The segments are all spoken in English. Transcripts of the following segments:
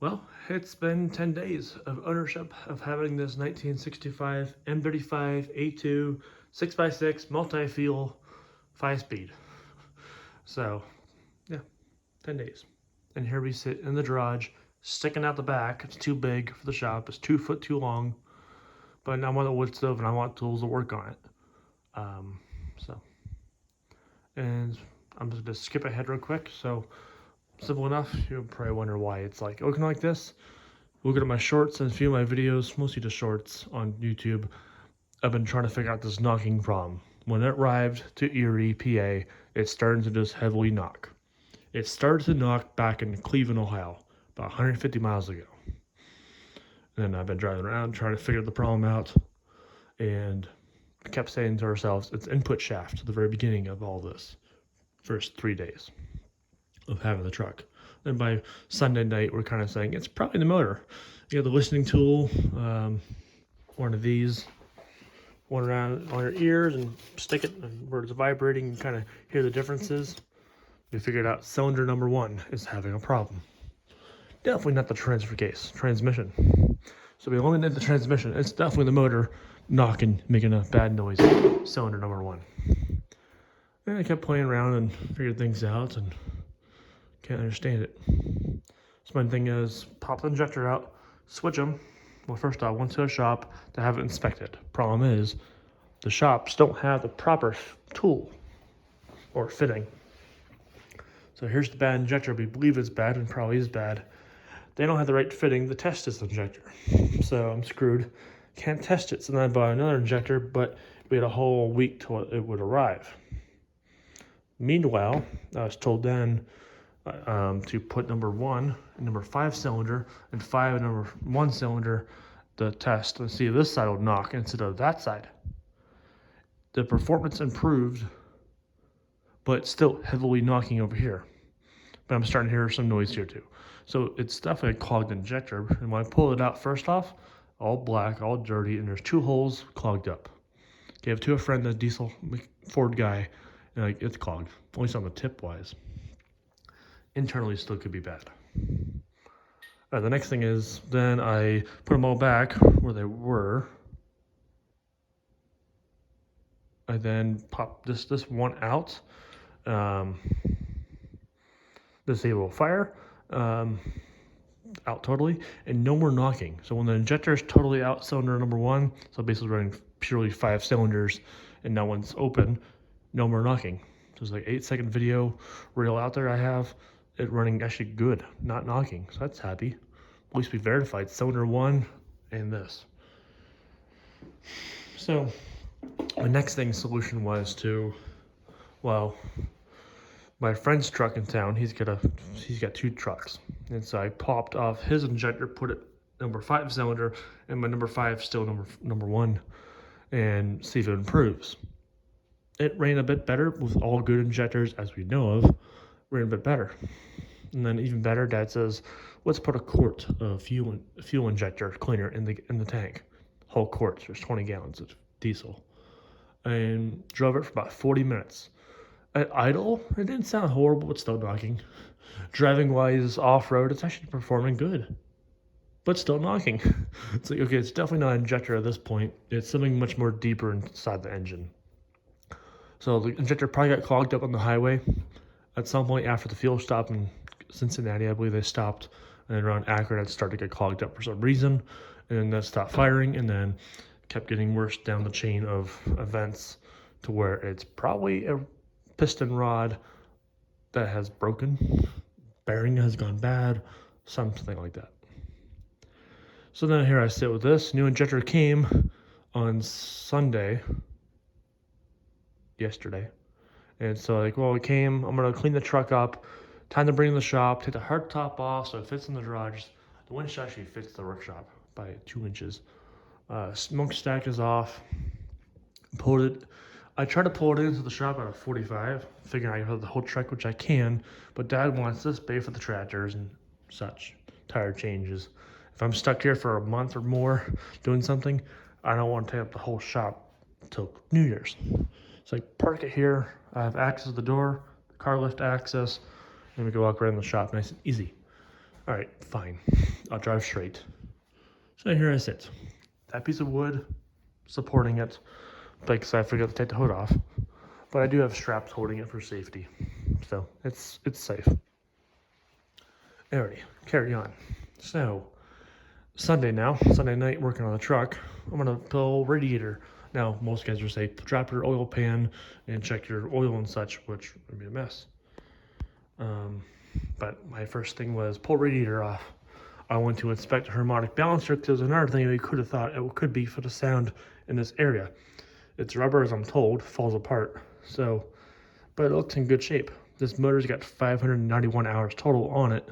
Well, it's been 10 days of ownership of having this 1965 M35 A2 6x6 multi-fuel 5-speed. So, yeah, 10 days. And here we sit in the garage, sticking out the back. It's too big for the shop. It's 2 foot too long. But I want a wood stove and I want tools to work on it. So, and I'm just going to skip ahead real quick. So, simple enough. You'll probably wonder why it's like looking like this. Looking at my shorts and a few of my videos, mostly just shorts on YouTube, I've been trying to figure out this knocking problem. When it arrived to Erie, PA, it started to just heavily knock. It started to knock back in Cleveland, Ohio, about 150 miles ago. And then I've been driving around trying to figure the problem out, and kept saying to ourselves, it's input shaft at the very beginning of all this, first 3 days of having the truck. And by Sunday night, we're kind of saying it's probably the motor. You have the listening tool, one of these, one around on your ears, and stick it where it's vibrating and kind of hear the differences. We figured out cylinder number 1 is having a problem. Definitely not the transmission. So we eliminated the transmission. It's definitely the motor knocking, making a bad noise. Cylinder number 1. And I kept playing around and figured things out and can't understand it. So my thing is, pop the injector out, switch them. Well, first I went to a shop to have it inspected. Problem is, the shops don't have the proper tool or fitting. So here's the bad injector. We believe it's bad, and probably is bad. They don't have the right fitting to test this injector. So I'm screwed. Can't test it. So then I bought another injector, but we had a whole week till it would arrive. Meanwhile, I was told then to put number 1 and number 5 cylinder and 5 and number 1 cylinder to test and see if this side would knock instead of that side. The performance improved, but still heavily knocking over here. But I'm starting to hear some noise here too. So it's definitely a clogged injector. And when I pull it out first off, all black, all dirty, and there's 2 holes clogged up. Gave it to a friend, a diesel Ford guy, and like, it's clogged, at least on the tip wise. Internally still could be bad. The next thing is, then I put them all back where they were. I then pop this one out. Disable fire. Out totally, and no more knocking. So when the injector is totally out, cylinder number 1, so basically running purely 5 cylinders, and now one's open, no more knocking. So it's like 8-second video reel out there I have. It running actually good, not knocking, so that's happy. At least we verified cylinder 1 and this. So the next solution was to, well, my friend's truck in town, he's got 2 trucks, and so I popped off his injector, put it number 5 cylinder, and my number 5 still number 1, and see if it improves. It ran a bit better with all good injectors as we know of. Ran a bit better. And then even better, Dad says, let's put a quart of fuel injector cleaner in the tank. Whole quart, there's 20 gallons of diesel. And drove it for about 40 minutes. At idle, it didn't sound horrible, but still knocking. Driving wise, off-road, it's actually performing good, but still knocking. It's like, okay, it's definitely not an injector at this point. It's something much more deeper inside the engine. So the injector probably got clogged up on the highway. At some point after the fuel stop in Cincinnati, I believe they stopped, and then around Akron, it started to get clogged up for some reason, and then that stopped firing, and then kept getting worse down the chain of events to where it's probably a piston rod that has broken, bearing has gone bad, something like that. So then here I sit with this. New injector came on Sunday, yesterday. And so like, well, it came, I'm gonna clean the truck up, time to bring it in the shop, take the hard top off so it fits in the garage. The winch actually fits the workshop by 2 inches. Smokestack is off. Pulled it. I tried to pull it into the shop at a 45, figuring I have the whole truck, which I can, but Dad wants this bay for the tractors and such, tire changes. If I'm stuck here for a month or more doing something, I don't want to take up the whole shop until New Year's. So I park it here. I have access to the door, car lift access, and we can walk around the shop nice and easy. All right, fine. I'll drive straight. So here I sit. That piece of wood supporting it, because I forgot to take the hood off. But I do have straps holding it for safety. So it's safe. Alrighty, carry on. So Sunday night working on the truck, I'm gonna pull radiator. Now most guys will say drop your oil pan and check your oil and such, which would be a mess. But my first thing was pull radiator off. I went to inspect the harmonic balancer because there's another thing we could have thought it could be for the sound in this area. It's rubber, as I'm told, falls apart. So, but it looks in good shape. This motor's got 591 hours total on it.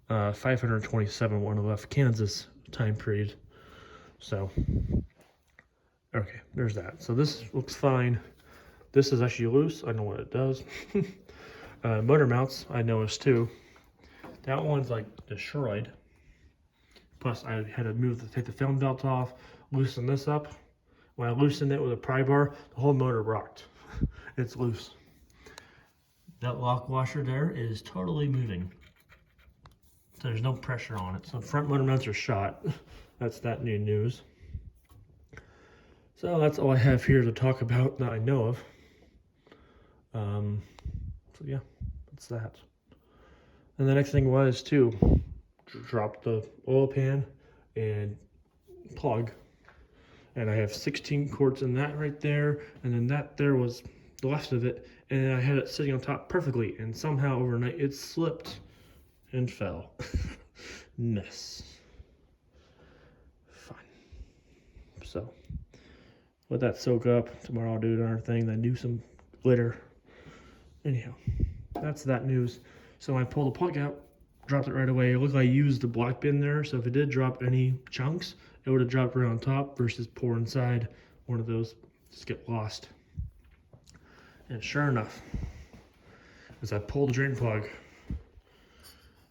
527 when I left Kansas time period. So, okay, there's that. So this looks fine. This is actually loose. I know what it does. Motor mounts, I noticed too. That one's like destroyed. Plus, I had to take the film belt off, loosen this up. When I loosened it with a pry bar, the whole motor rocked. It's loose. That lock washer there is totally moving. So there's no pressure on it. So front motor mounts are shot. That's that new news. So that's all I have here to talk about that I know of. So yeah, that's that. And the next thing was to drop the oil pan and plug. And I have 16 quarts in that right there. And then that there was the left of it. And I had it sitting on top perfectly. And somehow overnight it slipped and fell. Mess. Fine. So let that soak up. Tomorrow I'll do another thing. Then do some glitter. Anyhow, that's that news. So I pulled the plug out, dropped it right away. It looked like I used the black bin there. So if it did drop any chunks, it would have dropped right on top versus pour inside one of those. Just get lost. And sure enough, as I pulled the drain plug,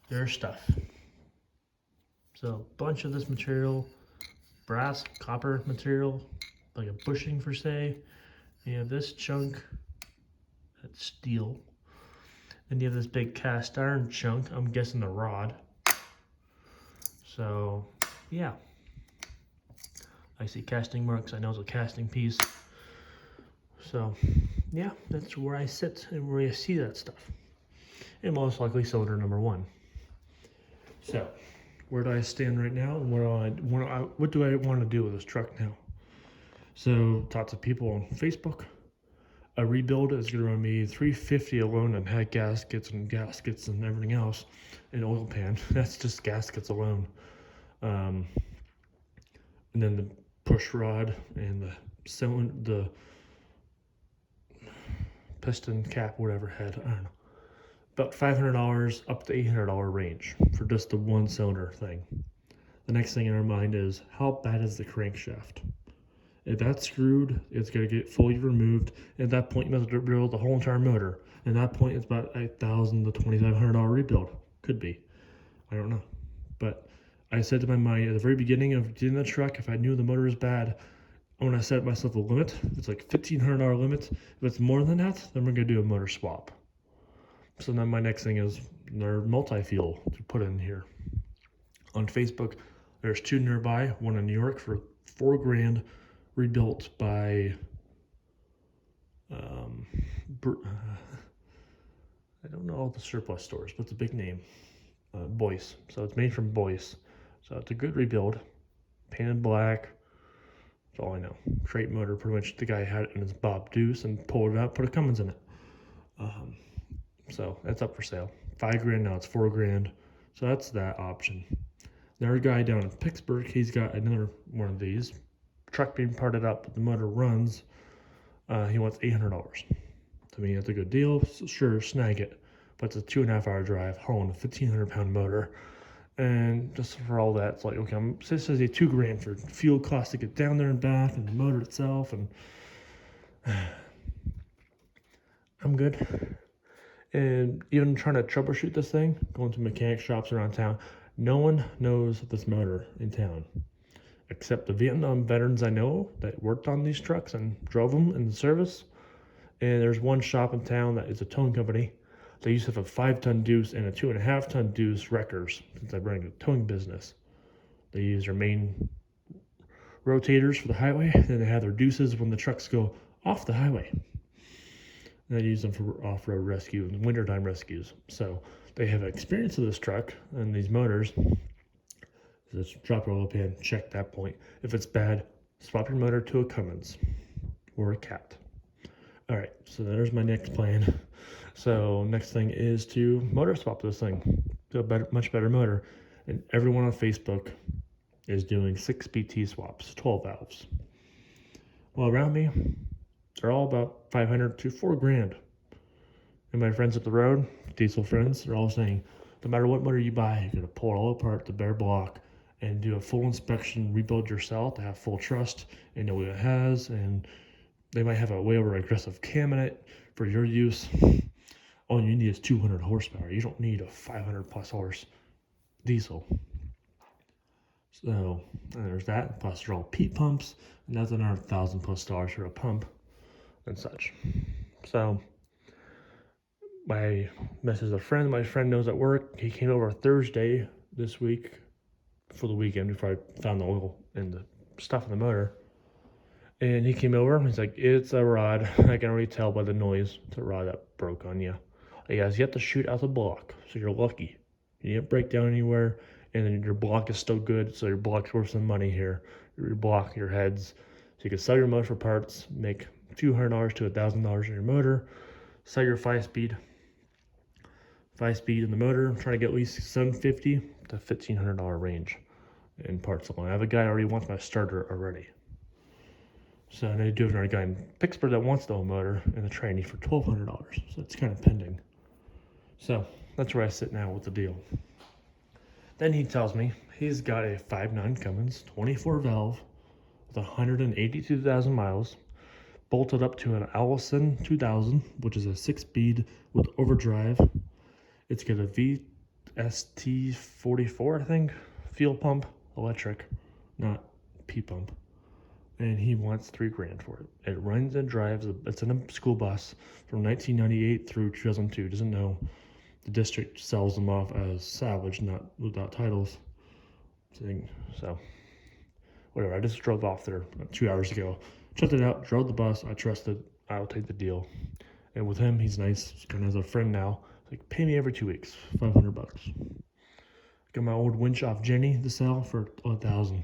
there's stuff. So a bunch of this material, brass, copper material, like a bushing for say. You have this chunk, that's steel. Then you have this big cast iron chunk, I'm guessing the rod. So yeah. I see casting marks, I know it's a casting piece. So yeah, that's where I sit and where I see that stuff. And most likely cylinder number 1. So, where do I stand right now, and what do I want to do with this truck now? So, lots of people on Facebook. A rebuild is going to run me $350 alone on head gaskets and everything else, and oil pan. That's just gaskets alone. And then the push rod and the piston cap, whatever head, I don't know. About $500 up to $800 range for just the one cylinder thing. The next thing in our mind is, how bad is the crankshaft? If that's screwed, it's going to get fully removed. At that point, you have to rebuild the whole entire motor. At that point, it's about $1,000 to $2,500 rebuild. Could be. I don't know. But I said to my mind at the very beginning of getting the truck, if I knew the motor was bad, I'm going to set myself a limit. If it's like $1,500 limit, if it's more than that, then we're going to do a motor swap. So then my next thing is their multi-fuel to put in here. On Facebook, there's 2 nearby, one in New York for $4,000, rebuilt by I don't know all the surplus stores, but it's a big name. Boyce. So it's made from Boyce. So it's a good rebuild. Painted black. That's all I know. Straight motor, pretty much the guy had it in his Bob Deuce and pulled it out, put a Cummins in it. So that's up for sale. $5,000 now, it's $4,000. So that's that option. Another guy down in Pittsburgh, he's got another one of these. Truck being parted up, but the motor runs. He wants $800. To me, that's a good deal. So sure, snag it. But it's a 2.5-hour drive, hauling a 1,500-pound motor. And just for all that, it's like, okay, this is a $2,000 for fuel costs to get down there and back, and the motor itself, and I'm good. And even trying to troubleshoot this thing, going to mechanic shops around town, no one knows this motor in town, except the Vietnam veterans I know that worked on these trucks and drove them in the service. And there's one shop in town that is a towing company They used to have a 5-ton deuce and a 2.5-ton deuce wreckers since I'm running a towing business. They use their main rotators for the highway, and then they have their deuces when the trucks go off the highway. And I use them for off-road rescue and wintertime rescues. So they have experience of this truck and these motors. Just drop your oil pan, check that point. If it's bad, swap your motor to a Cummins or a Cat. All right, so there's my next plan. So next thing is to motor swap this thing to a better, much better motor. And everyone on Facebook is doing 6 BT swaps, 12 valves. Well, around me, they're all about 500 to $4,000. And my friends up the road, diesel friends, they're all saying, no matter what motor you buy, you're gonna pull it all apart, the bare block, and do a full inspection, rebuild yourself to have full trust and know what it has. And they might have a way over aggressive cam in it for your use. All you need is 200 horsepower. You don't need a 500 plus horse diesel. So there's that. Plus they're all Pete pumps, and that's another $1,000+ for a pump and such. So my messaged a friend. My friend knows at work. He came over Thursday this week for the weekend before I found the oil and the stuff in the motor. And he came over and he's like, it's a rod. I can already tell by the noise. It's a rod that broke on you. He goes, you have to shoot out the block, so you're lucky. You didn't break down anywhere, and then your block is still good, so your block's worth some money here. Your block, your heads. So you can sell your motor for parts, make $200 to $1,000 in your motor, sell your 5-speed in the motor. I'm trying to get at least $750 to $1,500 range in parts alone. I have a guy already wants my starter already. So I do have another guy in Pittsburgh that wants the whole motor and the trainee for $1,200. So it's kind of pending. So that's where I sit now with the deal. Then he tells me he's got a 5.9 Cummins 24 valve with 182,000 miles bolted up to an Allison 2000, which is a 6-speed with overdrive. It's got a VST44, I think, fuel pump, electric, not P pump. And he wants $3,000 for it. It runs and drives. It's in a school bus from 1998 through 2002. Doesn't know. The district sells them off as salvage, not without titles. So, whatever. I just drove off there 2 hours ago. Checked it out. Drove the bus. I trusted. I'll take the deal. And with him, he's nice. He's kind of as a friend now. Like, pay me every 2 weeks, $500. Got my old winch off Jenny to sell for $1,000.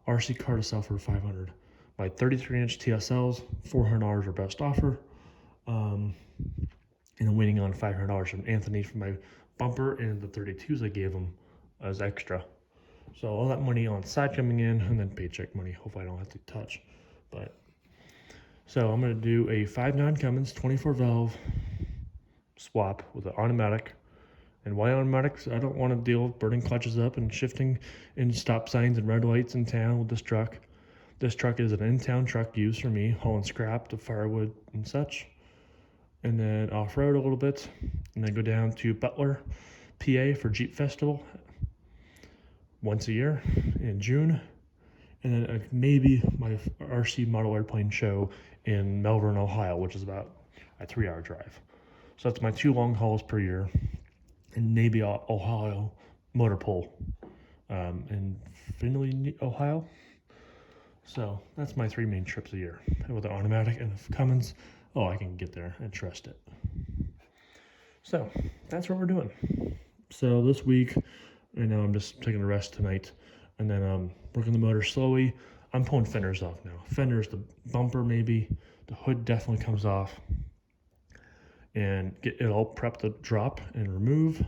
RC car to sell for $500. My 33-inch TSLs, $400 are best offer. And I'm waiting on $500 from Anthony for my bumper and the 32s I gave him as extra. So all that money on side coming in, and then paycheck money. Hopefully I don't have to touch. But so I'm gonna do a 5.9 Cummins 24 valve swap with an automatic. And why automatics? I don't want to deal with burning clutches up and shifting in stop signs and red lights in town with this truck. This truck is an in-town truck used for me, hauling scrap to firewood and such. And then off-road a little bit. And then go down to Butler, PA for Jeep Festival once a year in June. And then maybe my RC model airplane show in Melbourne, Ohio, which is about a 3-hour drive. So that's my 2 long hauls per year. And maybe Ohio Motor Pool in Findlay, Ohio. So that's my 3 main trips a year. And with the automatic and the Cummins, I can get there and trust it. So that's what we're doing. So this week, I know I'm just taking a rest tonight, and then working the motor slowly. I'm pulling fenders off now. Fenders, the bumper maybe, the hood definitely comes off. And get it all prepped to drop and remove.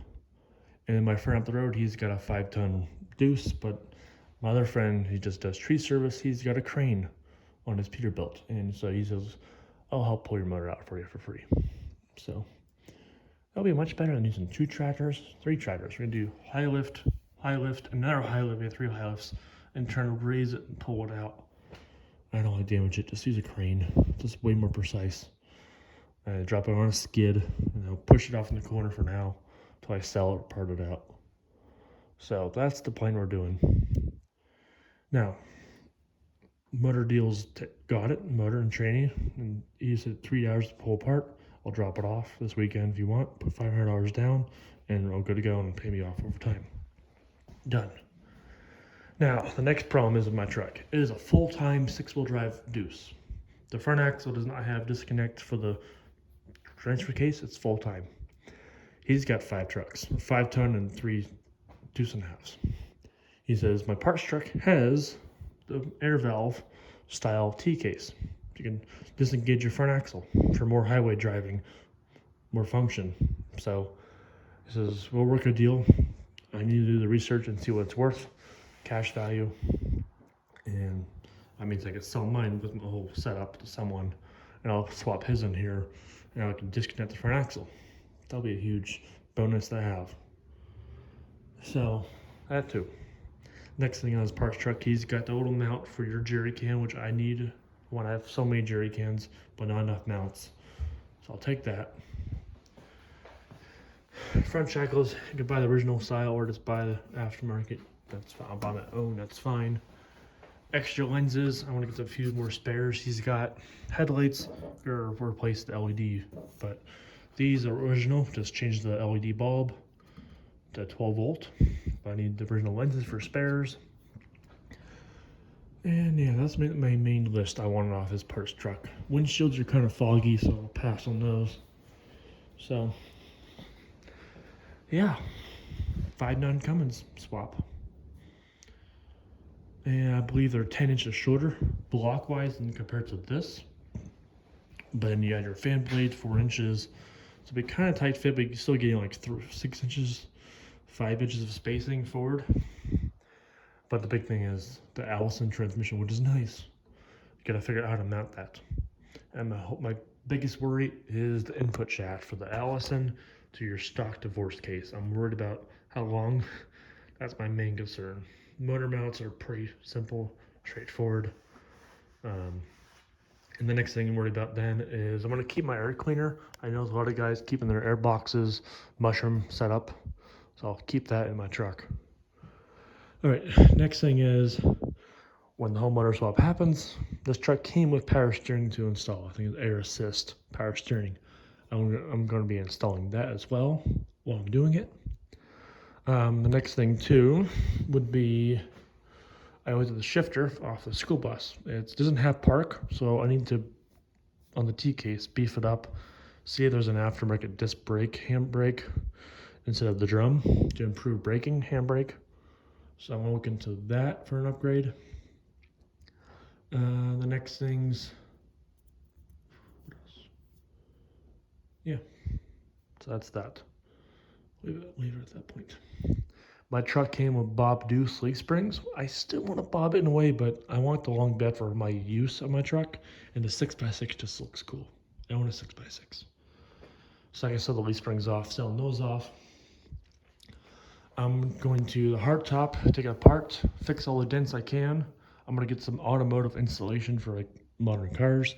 And then my friend up the road, he's got a 5-ton deuce, but my other friend, he just does tree service. He's got a crane on his Peterbilt. And so he says, I'll help pull your motor out for you for free. So that'll be much better than using 2 tractors, 3 tractors. We're gonna do high lift, another high lift, we have 3 high lifts, and trying to raise it and pull it out. I don't want to damage it, just use a crane. Just way more precise. Drop it on a skid, and I'll push it off in the corner for now until I sell it, part it out. So that's the plan we're doing. Now, motor deals got it, motor and training, and he said 3 hours to pull apart. I'll drop it off this weekend if you want, put $500 down, and I'll go to go and pay me off over time. Done. Now, the next problem is with my truck. It is a full-time 6-wheel drive Deuce. The front axle does not have disconnect for the transfer case. It's full-time. He's got 5 trucks, 5-ton and 3 2.5s. He says, my parts truck has the air valve style T-case. You can disengage your front axle for more highway driving, more function. So he says, we'll work a deal. I need to do the research and see what it's worth, cash value. And that means I could sell mine with my whole setup to someone, and I'll swap his in here, and I can disconnect the front axle. That'll be a huge bonus to have. So that too. Next thing on his parts truck, he's got the little mount for your jerry can, which I need when I have so many jerry cans, but not enough mounts. So I'll take that. Front shackles, you can buy the original style or just buy the aftermarket. That's fine. I'll buy my own, that's fine. Extra lenses, I want to get a few more spares. He's got headlights, or replace the LED, but these are original, just change the LED bulb to 12 volt. But I need the original lenses for spares. And yeah, that's my main list I wanted off his parts truck. Windshields are kind of foggy, so I'll pass on those. So yeah, 5.9 Cummins swap. And I believe they're 10 inches shorter block wise than compared to this. But then you add your fan blade, 4 inches. So it'll be kind of tight fit, but you're still getting like 6 inches, 5 inches of spacing forward. But the big thing is the Allison transmission, which is nice. You gotta figure out how to mount that. And my biggest worry is the input shaft for the Allison to your stock divorce case. I'm worried about how long. That's my main concern. Motor mounts are pretty simple, straightforward. And the next thing I'm worried about then is I'm gonna keep my air cleaner. I know a lot of guys keeping their air boxes mushroom set up, so I'll keep that in my truck. All right, next thing is when the homeowner swap happens, this truck came with power steering to install. I think it's air assist power steering. I'm going to be installing that as well while I'm doing it. The next thing too would be I always have the shifter off the school bus. It doesn't have park, so I need to, on the T-case, beef it up. See if there's an aftermarket disc brake, handbrake, instead of the drum to improve braking, handbrake. So I'm gonna look into that for an upgrade. The next things, what else? Yeah, so that's that. Leave it at that point. My truck came with Bob Deuce leaf springs. I still want to bob it in a way, but I want the long bed for my use of my truck, and the 6x6 just looks cool. I want a 6x6. So I can sell the leaf springs off, selling those off. I'm going to the hardtop, take it apart, fix all the dents I can. I'm gonna get some automotive installation for like modern cars,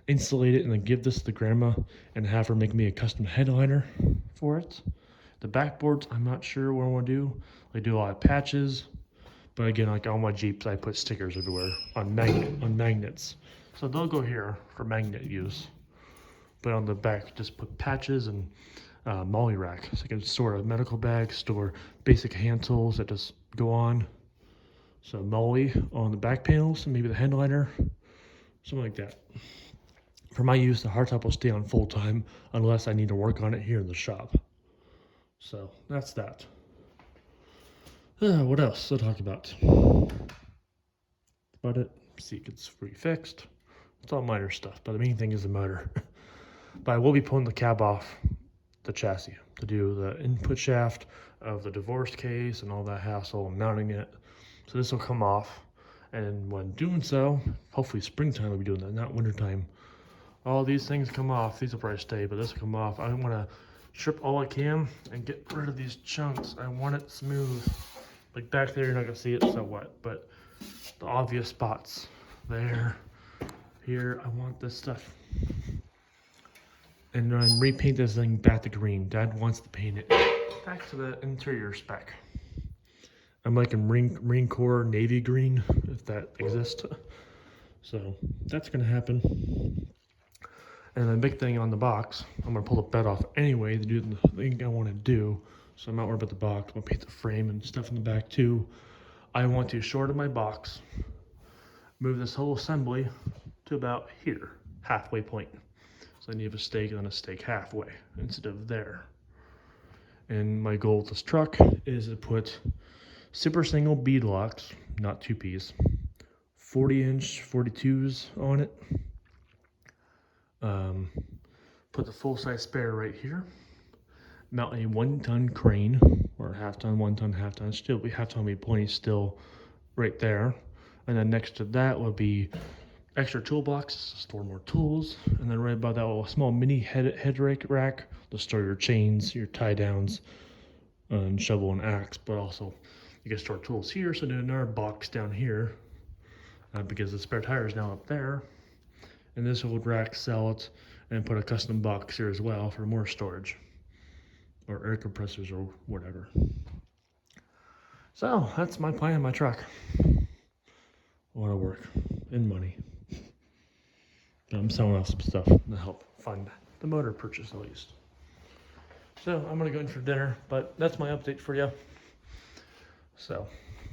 insulate it, and then give this to grandma and have her make me a custom headliner for it. The backboards, I'm not sure what I want to do. I do a lot of patches, but again, like all my Jeeps, I put stickers everywhere on magnets. So they'll go here for magnet use. But on the back, just put patches and molly rack. So I can store a medical bag, store basic hand tools that just go on. So molly on the back panels, and maybe the headliner, something like that. For my use, the hardtop will stay on full time unless I need to work on it here in the shop. So that's that. What else to talk about? About it. See, it gets refixed. It's all minor stuff, but the main thing is the motor. But I will be pulling the cab off the chassis to do the input shaft of the divorce case and all that hassle and mounting it. So this will come off, and when doing so, hopefully springtime will be doing that, not wintertime. All these things come off. These will probably stay, but this will come off. I want to strip all I can and get rid of these chunks. I want it smooth. Like back there, you're not gonna see it, so what? But the obvious spots there, here, I want this stuff. And then repaint this thing back to green. Dad wants to paint it back to the interior spec. I'm liking Marine Corps navy green, if that exists. So that's gonna happen. And the big thing on the box, I'm gonna pull the bed off anyway to do the thing I wanna do. So I'm not worried about the box. I'm gonna paint the frame and stuff in the back too. I want to shorten my box, move this whole assembly to about here, halfway point. So I need a stake on a stake halfway instead of there. And my goal with this truck is to put super single bead locks, not 2Ps, 40-inch 42s on it. Put the full-size spare right here. Mount a 1-ton crane, or half-ton, 1-ton, half-ton. Still, half-ton would be plenty still right there. And then next to that would be extra toolboxes to store more tools. And then right above that, a small mini head rack to store your chains, your tie downs, and shovel and axe. But also, you can store tools here. So do another box down here because the spare tire is now up there. And this old rack, sell it, and put a custom box here as well for more storage, or air compressors or whatever. So that's my plan on my truck. A lot of work and money. I'm selling off some stuff to help fund the motor purchase at least. So I'm gonna go in for dinner, but that's my update for you. So